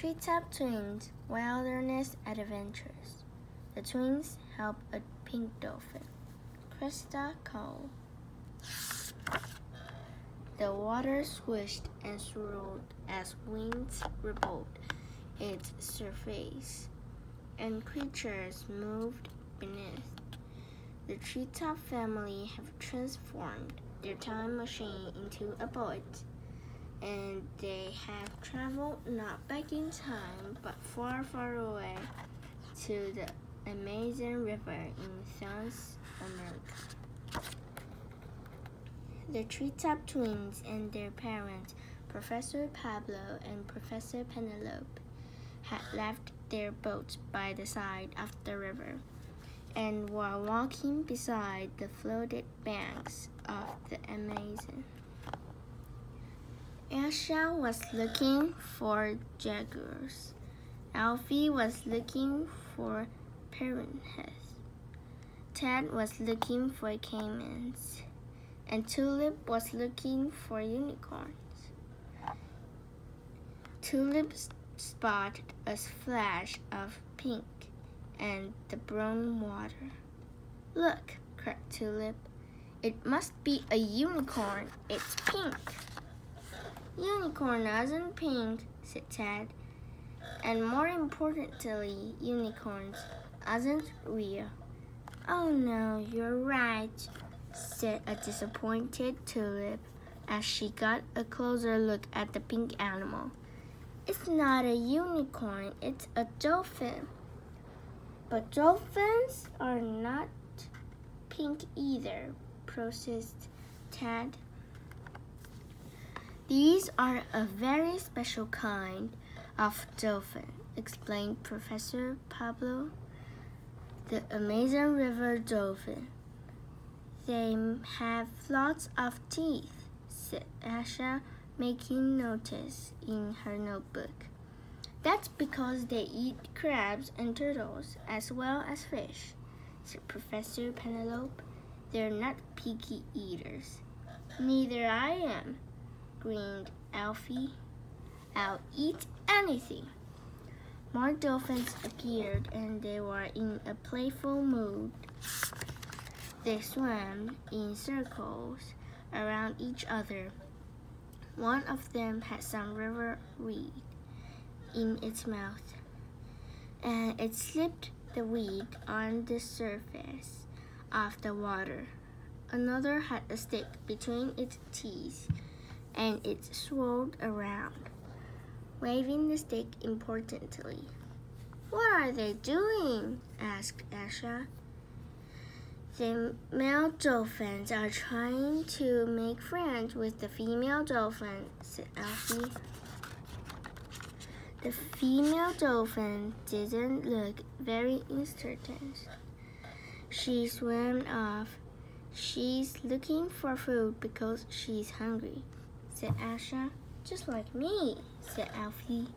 Treetop Twins Wilderness Adventures. The twins help a pink dolphin. Krista Cole. The water swished and swirled as winds rippled its surface, and creatures moved beneath. The Treetop family have transformed their time machine into a boat, and they have traveled not back in time but far, far away to the Amazon River in South America. The Treetop Twins and their parents, Professor Pablo and Professor Penelope, had left their boats by the side of the river and were walking beside the flooded banks of the Amazon. Asha was looking for jaguars. Alfie was looking for piranhas. Ted was looking for caimans. And Tulip was looking for unicorns. Tulip spotted a flash of pink and the brown water. "Look," cried Tulip. "It must be a unicorn. It's pink." "Unicorn isn't pink," said Ted. "And more importantly, unicorns aren't real." "Oh no, you're right," said a disappointed Tulip as she got a closer look at the pink animal. "It's not a unicorn, it's a dolphin." "But dolphins are not pink either," processed Ted. "These are a very special kind of dolphin," explained Professor Pablo. "The Amazon River dolphin. They have lots of teeth," said Asha, making notes in her notebook. "That's because they eat crabs and turtles as well as fish," said Professor Penelope. "They're not picky eaters." "Neither I am," grinned Alfie. "I'll eat anything." More dolphins appeared and they were in a playful mood. They swam in circles around each other. One of them had some river weed in its mouth, and it slipped the weed on the surface of the water. Another had a stick between its teeth, and it swirled around, waving the stick importantly. "What are they doing?" asked Asha. "The male dolphins are trying to make friends with the female dolphin," said Alfie. The female dolphin didn't look very interested. She swam off. "She's looking for food because she's hungry," said Asha. "Just like me," said Alfie.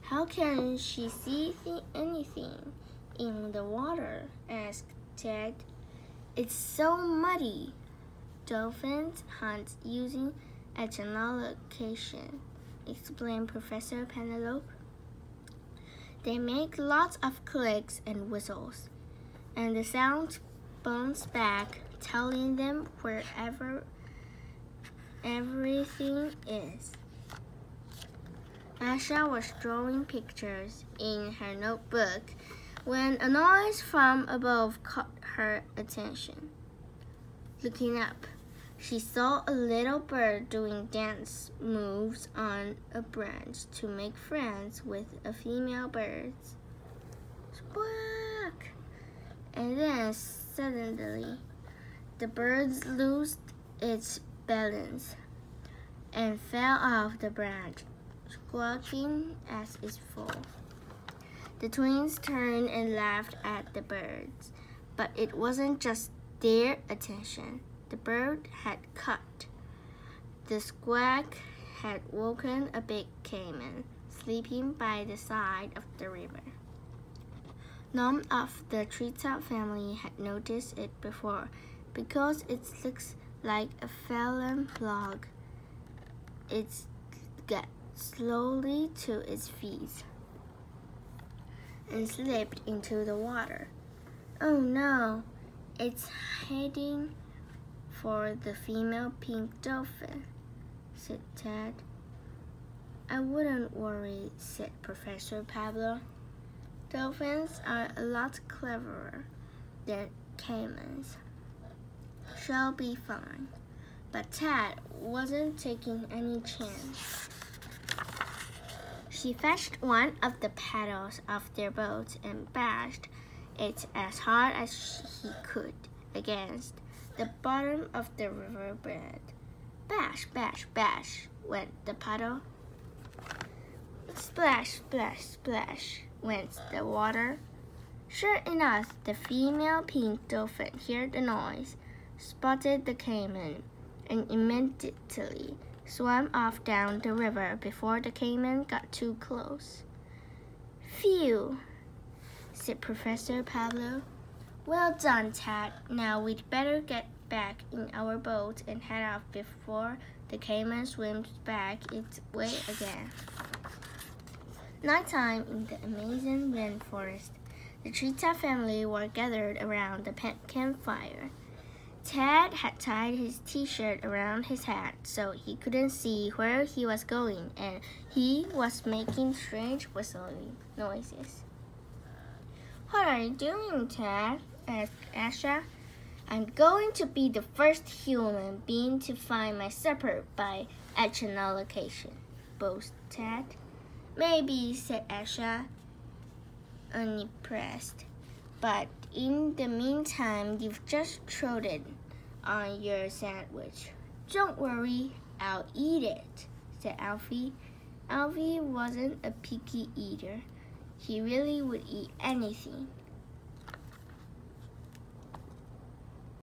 "How can she see anything in the water?" asked Ted. "It's so muddy." "Dolphins hunt using echolocation," explained Professor Penelope. "They make lots of clicks and whistles, and the sound bounces back, telling them wherever everything is." Asha was drawing pictures in her notebook when a noise from above caught her attention. Looking up, she saw a little bird doing dance moves on a branch to make friends with a female bird. Squawk! And then suddenly, the bird lost its balance and fell off the branch, squawking as it fell. The twins turned and laughed at the birds, but it wasn't just their attention. The bird had caught. The squawk had woken a big caiman sleeping by the side of the river. None of the Treetop family had noticed it before because it looks like a fallen log. It got slowly to its feet. and slipped into the water. "Oh no, it's heading for the female pink dolphin," said Ted. "I wouldn't worry," said Professor Pablo. "Dolphins are a lot cleverer than caimans. She'll be fine." But Ted wasn't taking any chance. She fetched one of the paddles off their boat and bashed it as hard as he could against the bottom of the riverbed. Bash, bash, bash went the paddle. Splash, splash, splash went the water. Sure enough, the female pink dolphin heard the noise, spotted the caiman, and immediately swam off down the river before the caiman got too close. "Phew," said Professor Pablo. "Well done, Ted. Now we'd better get back in our boat and head off before the caiman swims back its way again." Nighttime in the Amazon rainforest, the cheetah family were gathered around the campfire. Ted had tied his t-shirt around his head so he couldn't see where he was going, and he was making strange whistling noises. "What are you doing, Ted?" asked Asha. "I'm going to be the first human being to find my supper by echolocation," boasted Ted. "Maybe," said Asha, unimpressed. "But in the meantime, you've just trodden on your sandwich." "Don't worry, I'll eat it," said Alfie. Alfie wasn't a picky eater. He really would eat anything.